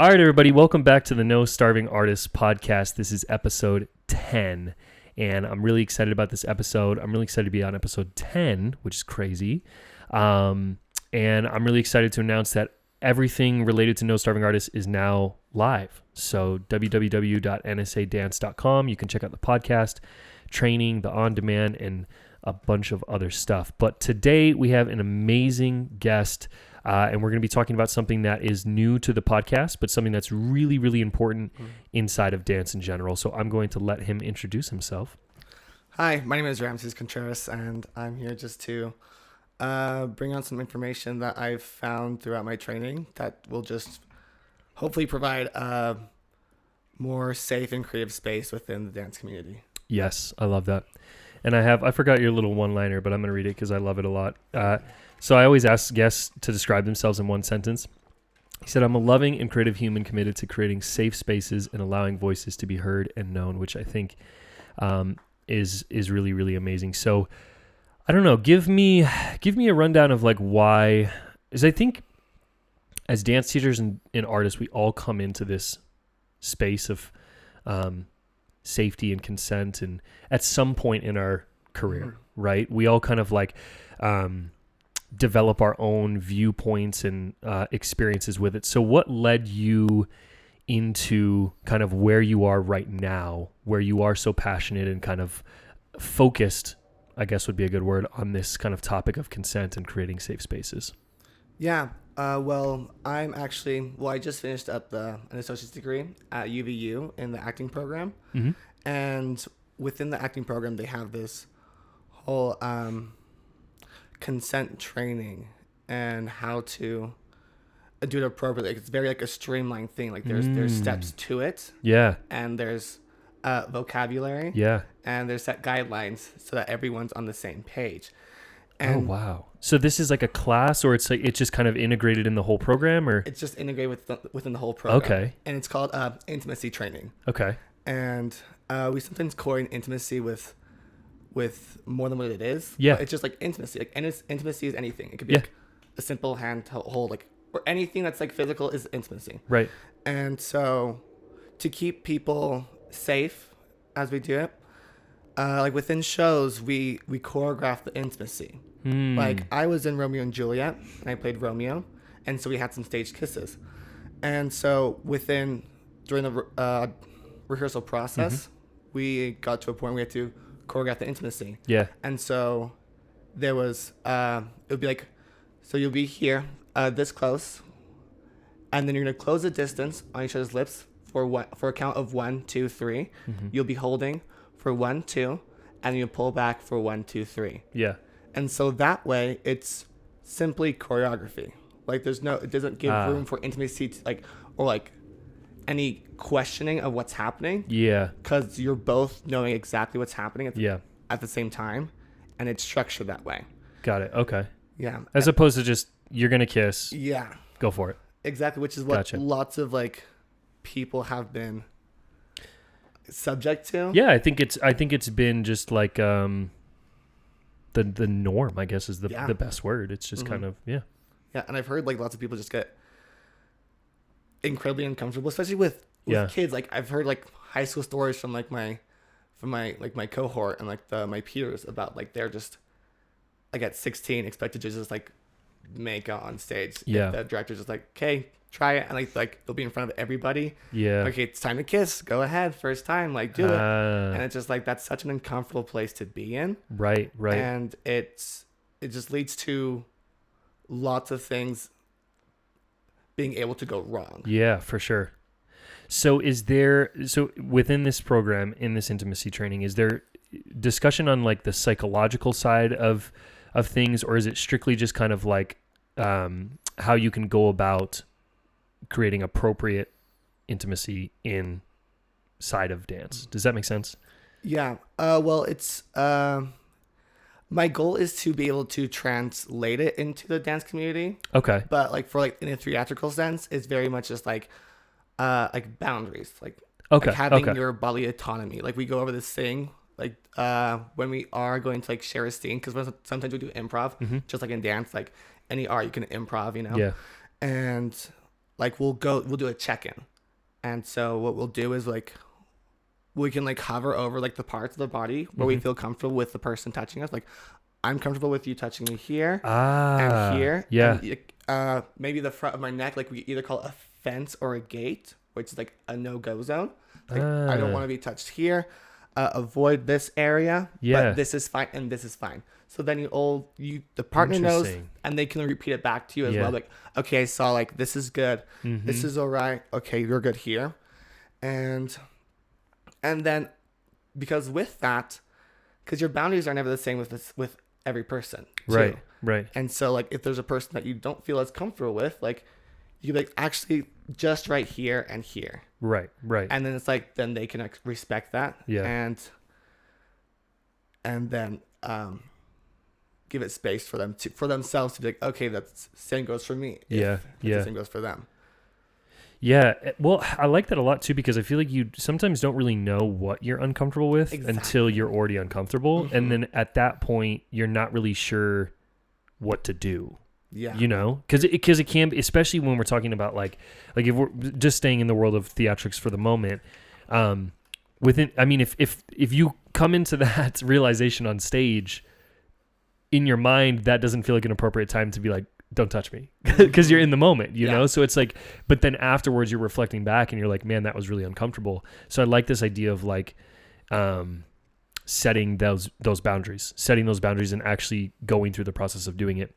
All right, everybody, welcome back to the No Starving Artists podcast. This is episode 10, and I'm really excited about this episode. I'm really excited to be on episode 10, which is crazy. And I'm really excited to announce that everything related to No Starving Artists is now live. So www.nsadance.com. You can check out the podcast, training, the on-demand, and a bunch of other stuff. But today we have an amazing guest, and we're going to be talking about something that is new to the podcast, but something that's really, really important inside of dance in general. So I'm going to let him introduce himself. Hi, my name is Ramses Contreras, and I'm here just to bring on some information that I've found throughout my training that will just hopefully provide a more safe and creative space within the dance community. Yes, I love that. And I forgot your little one-liner, but I'm going to read it because I love it a lot. So I always ask guests to describe themselves in one sentence. He said, I'm a loving and creative human committed to creating safe spaces and allowing voices to be heard and known, which I think is really, really amazing. So I don't know, give me a rundown of like why, because I think as dance teachers and artists, we all come into this space of safety and consent and at some point in our career, right? We all kind of like develop our own viewpoints and experiences with it. So what led you into kind of where you are right now, where you are so passionate and kind of focused, I guess would be a good word, on this kind of topic of consent and creating safe spaces? Yeah, I just finished up an associate's degree at UVU in the acting program. Mm-hmm. And within the acting program, they have this whole consent training and how to do it appropriately. It's very like a streamlined thing. Like there's steps to it. Yeah. And there's vocabulary. Yeah. And there's set guidelines so that everyone's on the same page. And wow. So this is like a class, or it's like it's just kind of integrated in the whole program, or it's just integrated within the whole program. Okay. And it's called intimacy training. Okay. And we sometimes coordinate intimacy with more than what it is. Yeah. But it's just like intimacy. Like intimacy is anything. It could be like a simple hand hold, like, or anything that's like physical is intimacy. Right. And so to keep people safe as we do it, like within shows, we choreograph the intimacy. Like I was in Romeo and Juliet and I played Romeo. And so we had some staged kisses. And so during the rehearsal process, we got to a point where we had to choreograph the intimacy. Yeah. And so there was, it would be like, so you'll be here, this close, and then you're going to close the distance on each other's lips for a count of 1, 2, 3. You'll be holding for 1, 2, and you pull back for 1, 2, 3. Yeah. And so that way it's simply choreography. Like it doesn't give room for intimacy to or any questioning of what's happening. Yeah. Because you're both knowing exactly what's happening at the same time, and it's structured that way. Got it. Okay. Yeah. As opposed to just, you're going to kiss. Yeah. Go for it. Exactly, which is what lots of people have been subject to. Yeah, I think it's been just like the norm, I guess, is the best word. It's just kind of Yeah, and I've heard lots of people just get incredibly uncomfortable, especially with kids. Like I've heard high school stories from my cohort and my peers about they're just at 16 expected to just make out on stage. Yeah. The director's just okay, try it, and they'll be in front of everybody. Yeah. Okay, it's time to kiss. Go ahead, first time, do it. And it's just that's such an uncomfortable place to be in. Right. And it just leads to lots of things being able to go wrong. Yeah, for sure. So within this program, in this intimacy training, is there discussion on the psychological side of things, or is it strictly just kind of how you can go about creating appropriate intimacy inside of dance? Does that make sense? Yeah. Well, it's my goal is to be able to translate it into the dance community. Okay. But in a theatrical sense, it's very much just boundaries, having your bodily autonomy. We go over this thing when we are going to share a scene, because sometimes we do improv, just like in dance, any art you can improv, Yeah. And like we'll do a check-in. And so what we'll do is like we can like hover over like the parts of the body where we feel comfortable with the person touching us. Like I'm comfortable with you touching me here and here. Yeah. And, maybe the front of my neck, like we either call it a fence or a gate, which is like a no-go zone. Like I don't want to be touched here. Avoid this area. Yeah. But this is fine and this is fine. So then the partner knows, and they can repeat it back to you as well. Like, okay, I saw like this is good. This is all right. Okay, you're good here. And then because with that, because your boundaries are never the same with every person. Too. Right. And so like if there's a person that you don't feel as comfortable with, like you like actually just right here and here. Right. And then it's like then they can respect that. Yeah. And then give it space for themselves to be like, okay, that's same goes for me. Yeah. The same goes for them. Yeah. Well, I like that a lot too, because I feel like you sometimes don't really know what you're uncomfortable with until you're already uncomfortable. And then at that point, you're not really sure what to do. Yeah. You know, because it can be, especially when we're talking about like if we're just staying in the world of theatrics for the moment, if you come into that realization on stage, in your mind, that doesn't feel like an appropriate time to be like, don't touch me, because you're in the moment, you know? So it's like, but then afterwards you're reflecting back and you're like, man, that was really uncomfortable. So I like this idea of like, setting those boundaries and actually going through the process of doing it.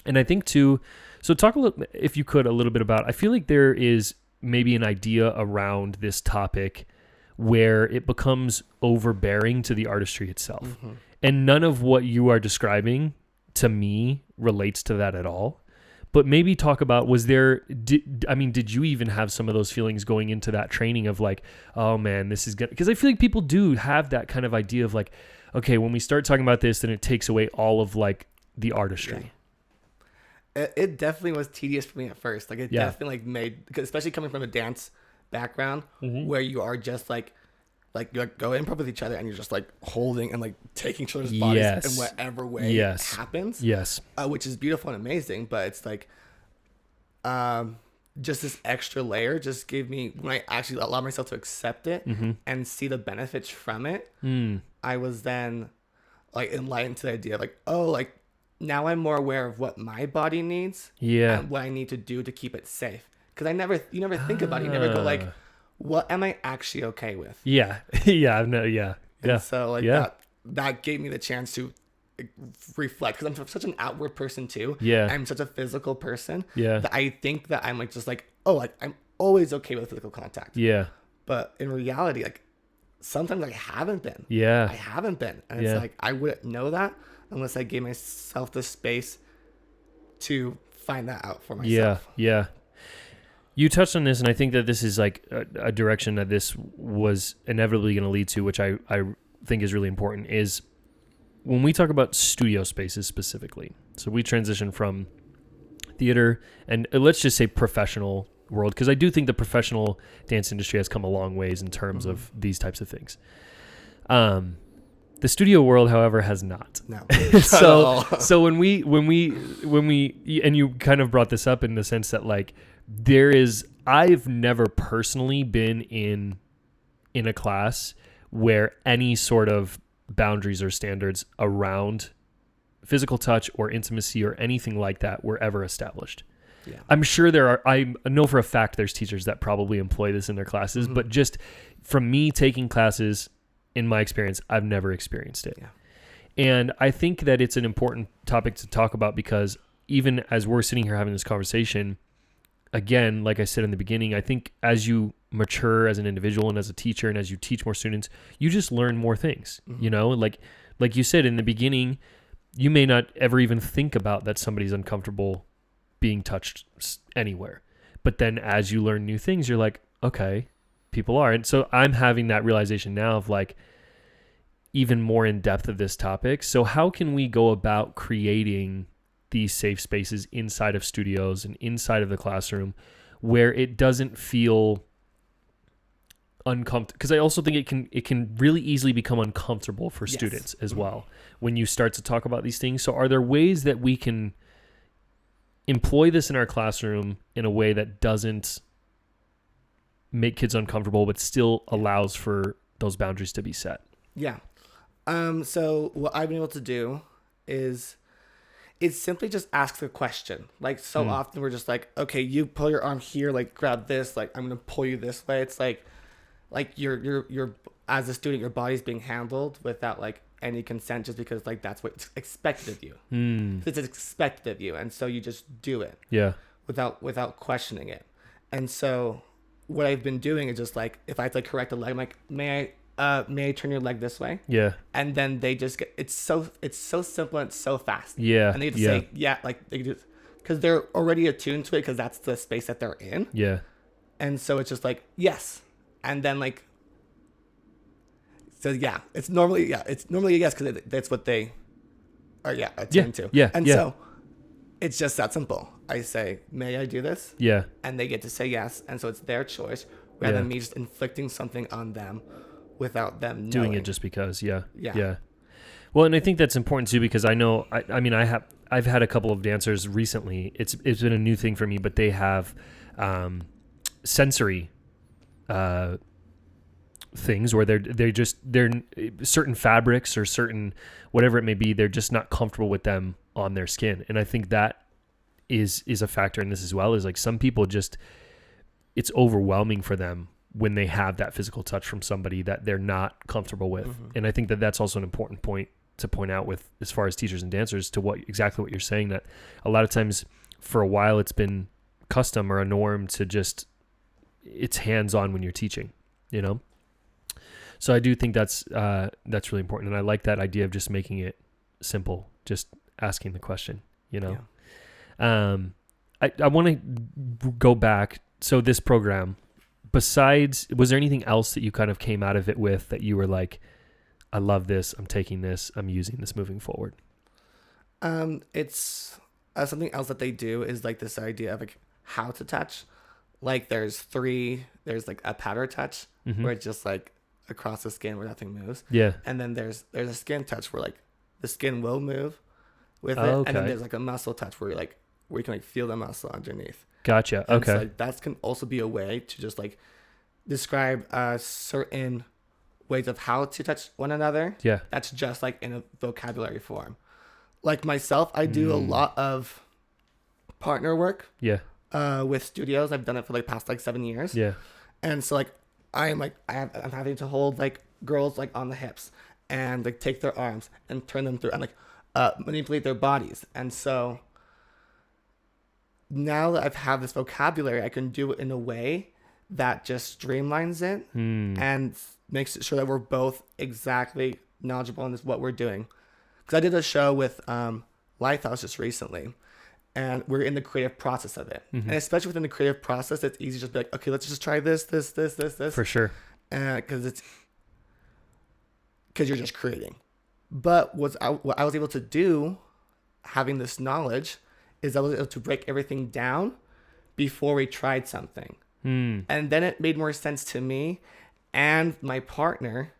And I think too, so talk a little, if you could, a little bit about, I feel like there is maybe an idea around this topic where it becomes overbearing to the artistry itself. And none of what you are describing to me relates to that at all. But maybe talk about, did you even have some of those feelings going into that training of like, oh man, this is good? Because I feel like people do have that kind of idea of like, okay, when we start talking about this, then it takes away all of like the artistry. Yeah. It definitely was tedious for me at first. Like it definitely like made, because especially coming from a dance background where you are just like you like go improv with each other and you're just like holding and like taking each other's bodies in whatever way it happens. Yes. Which is beautiful and amazing, but it's like just this extra layer just gave me, when I actually allowed myself to accept it and see the benefits from it, I was then like enlightened to the idea like, oh, like now I'm more aware of what my body needs and what I need to do to keep it safe. Because you never think about it. You never go like, what am I actually okay with? Yeah. And so like that gave me the chance to reflect, because I'm such an outward person too. I'm such a physical person that I think that I'm like just like, oh, like I'm always okay with physical contact. But in reality, like sometimes I haven't been. I haven't been. And it's like I wouldn't know that unless I gave myself the space to find that out for myself. You touched on this, and I think that this is like a direction that this was inevitably going to lead to, which I think is really important, is when we talk about studio spaces specifically. So we transition from theater and let's just say professional world, because I do think the professional dance industry has come a long ways in terms of these types of things. The studio world, however, has not. No. So when we and you kind of brought this up in the sense that like I've never personally been in a class where any sort of boundaries or standards around physical touch or intimacy or anything like that were ever established. I'm sure I know for a fact there's teachers that probably employ this in their classes, but just from me taking classes, in my experience, I've never experienced it. And I think that it's an important topic to talk about, because even as we're sitting here having this conversation, again, like I said in the beginning, I think as you mature as an individual and as a teacher and as you teach more students, you just learn more things, you know, like you said in the beginning, you may not ever even think about that somebody's uncomfortable being touched anywhere. But then as you learn new things, you're like, okay, people are. And so I'm having that realization now of like even more in depth of this topic. So how can we go about creating these safe spaces inside of studios and inside of the classroom where it doesn't feel uncomfortable? Because I also think it can really easily become uncomfortable for students as well when you start to talk about these things. So are there ways that we can employ this in our classroom in a way that doesn't make kids uncomfortable, but still allows for those boundaries to be set? Yeah. So what I've been able to do is it's simply just ask the question. Like so often we're just like, okay, you pull your arm here, like grab this, like I'm gonna pull you this way. It's like you're as a student, your body's being handled without like any consent, just because like that's what's expected of you. It's expected of you, and so you just do it. Yeah. Without questioning it. And so what I've been doing is just like, if I have to correct a leg, I'm like, may I turn your leg this way? Yeah. And then they just get, it's so simple and it's so fast. Yeah. And they just say, yeah, like they just, because they're already attuned to it, because that's the space that they're in. Yeah. And so it's just like, yes. And then like, so yeah, it's normally a yes, because that's what they are, attuned to. Yeah. And so it's just that simple. I say, may I do this? Yeah. And they get to say yes. And so it's their choice, rather than me just inflicting something on them without them doing knowing. it just because. Yeah. Yeah. Well, and I think that's important too, because I know, I've had a couple of dancers recently. It's been a new thing for me, but they have sensory things where they're certain fabrics or certain whatever it may be, they're just not comfortable with them on their skin. And I think that is a factor in this as well, is like some people just, it's overwhelming for them when they have that physical touch from somebody that they're not comfortable with. And I think that that's also an important point to point out with, as far as teachers and dancers, to exactly what you're saying, that a lot of times for a while it's been custom or a norm to just, it's hands-on when you're teaching, you know? So I do think that's really important. And I like that idea of just making it simple, just asking the question, you know? Yeah. I want to go back. So this program, besides, was there anything else that you kind of came out of it with that you were like, I love this, I'm taking this, I'm using this moving forward? It's something else that they do is like this idea of like how to touch. Like there's like a powder touch where it's just like across the skin where nothing moves. Yeah. And then there's a skin touch where like the skin will move with it. Okay. And then there's like a muscle touch where you can like feel the muscle underneath. Gotcha. And Okay. so, like, that can also be a way to just like describe certain ways of how to touch one another. Yeah. That's just like in a vocabulary form. Like myself, I do a lot of partner work. Yeah. With studios. I've done it for like past like 7 years. Yeah. And so like I'm having to hold like girls like on the hips and like take their arms and turn them through and like manipulate their bodies. And so now that I've had this vocabulary, I can do it in a way that just streamlines it and makes it sure that we're both exactly knowledgeable in what we're doing. Because I did a show with Lifehouse just recently, and we're in the creative process of it. And especially within the creative process, it's easy to just be like, okay, let's just try this. For sure. Because you're just creating. But what I was able to do, having this knowledge, is I was able to break everything down before we tried something. And then it made more sense to me and my partner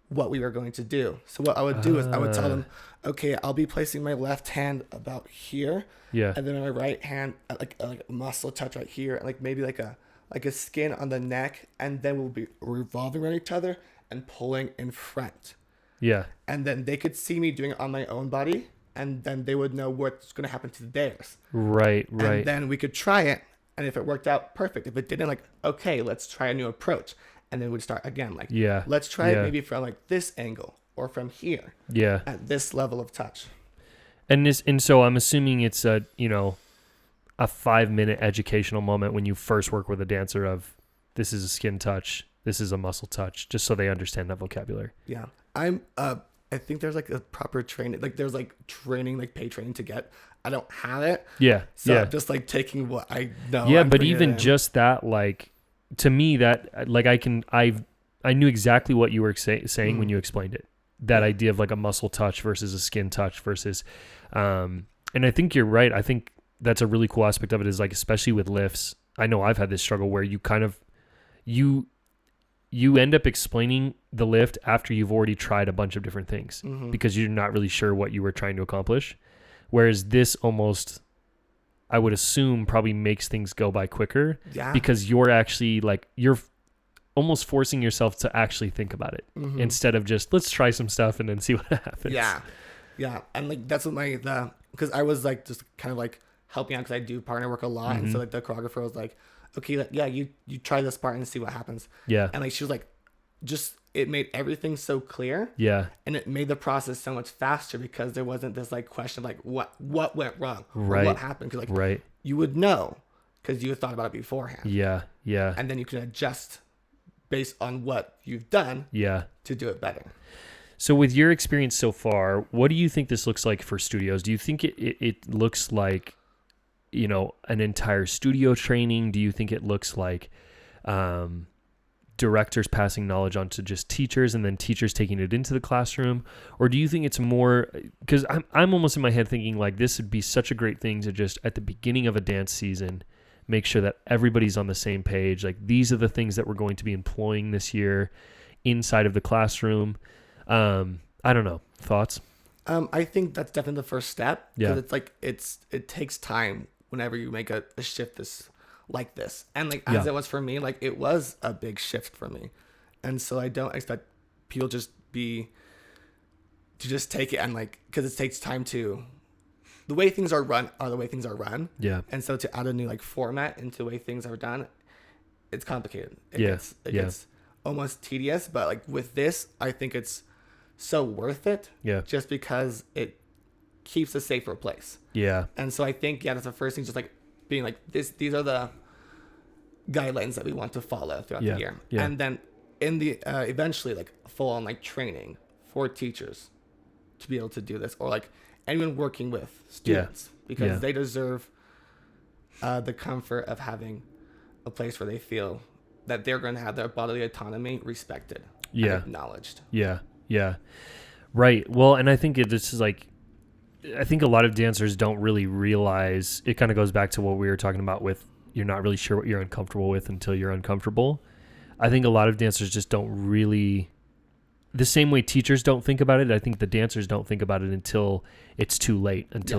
what we were going to do. So what I would do is I would tell them, okay, I'll be placing my left hand about here. Yeah. And then my right hand like a muscle touch right here, and like maybe like a skin on the neck, and then we'll be revolving around each other and pulling in front. Yeah. And then they could see me doing it on my own body, and then they would know what's going to happen to theirs. Right. And then we could try it, and if it worked out, perfect. If it didn't, like, okay, let's try a new approach. And then we'd start again, like, let's try it maybe from like this angle or from here. Yeah. At this level of touch. And so I'm assuming it's a 5-minute educational moment when you first work with a dancer of, this is a skin touch, this is a muscle touch, just so they understand that vocabulary. Yeah. I think there's like a proper training, like there's like training, like paid training to get. I don't have it. Yeah. So I'm just like taking what I know. Yeah. But even just that, like, to me, that like I knew exactly what you were saying when you explained it. That idea of like a muscle touch versus a skin touch versus, and I think you're right. I think that's a really cool aspect of it, is like, especially with lifts. I know I've had this struggle where you kind of, you end up explaining the lift after you've already tried a bunch of different things because you're not really sure what you were trying to accomplish. Whereas this almost, I would assume probably makes things go by quicker. Yeah. Because you're actually like, you're almost forcing yourself to actually think about it instead of just, let's try some stuff and then see what happens. Yeah. Yeah. And like, that's what because I was like, just kind of like helping out because I do partner work a lot. And so like the choreographer was like, okay, like, yeah, you try this part and see what happens. Yeah. And like, she was like, it made everything so clear. Yeah. And it made the process so much faster because there wasn't this like question of like, what went wrong? Right. Or what happened? Because like, you would know because you had thought about it beforehand. Yeah. Yeah. And then you can adjust based on what you've done to do it better. So with your experience so far, what do you think this looks like for studios? Do you think it looks like, you know, an entire studio training? Do you think it looks like directors passing knowledge on to just teachers and then teachers taking it into the classroom? Or do you think it's more, because I'm almost in my head thinking like this would be such a great thing to just at the beginning of a dance season make sure that everybody's on the same page. Like these are the things that we're going to be employing this year inside of the classroom. I don't know. Thoughts? I think that's definitely the first step. Yeah. It's like, it takes time whenever you make a shift like this. And like, as it was for me, like it was a big shift for me. And so I don't expect people to just take it and like, cause it takes time the way things are run are the way things are run. Yeah. And so to add a new like format into the way things are done, it's complicated. It gets almost tedious, but like with this, I think it's so worth it. Yeah. Just because it keeps a safer place. Yeah. And so I think, that's the first thing, just like being like these are the guidelines that we want to follow throughout the year. Yeah. And then in the, eventually like full on like training for teachers to be able to do this, or like anyone working with students because they deserve the comfort of having a place where they feel that they're going to have their bodily autonomy respected and acknowledged. Yeah. Yeah. Right. Well, and I think this is like, I think a lot of dancers don't really realize, it kind of goes back to what we were talking about with you're not really sure what you're uncomfortable with until you're uncomfortable. I think a lot of dancers just don't really, the same way teachers don't think about it, I think the dancers don't think about it until it's too late, until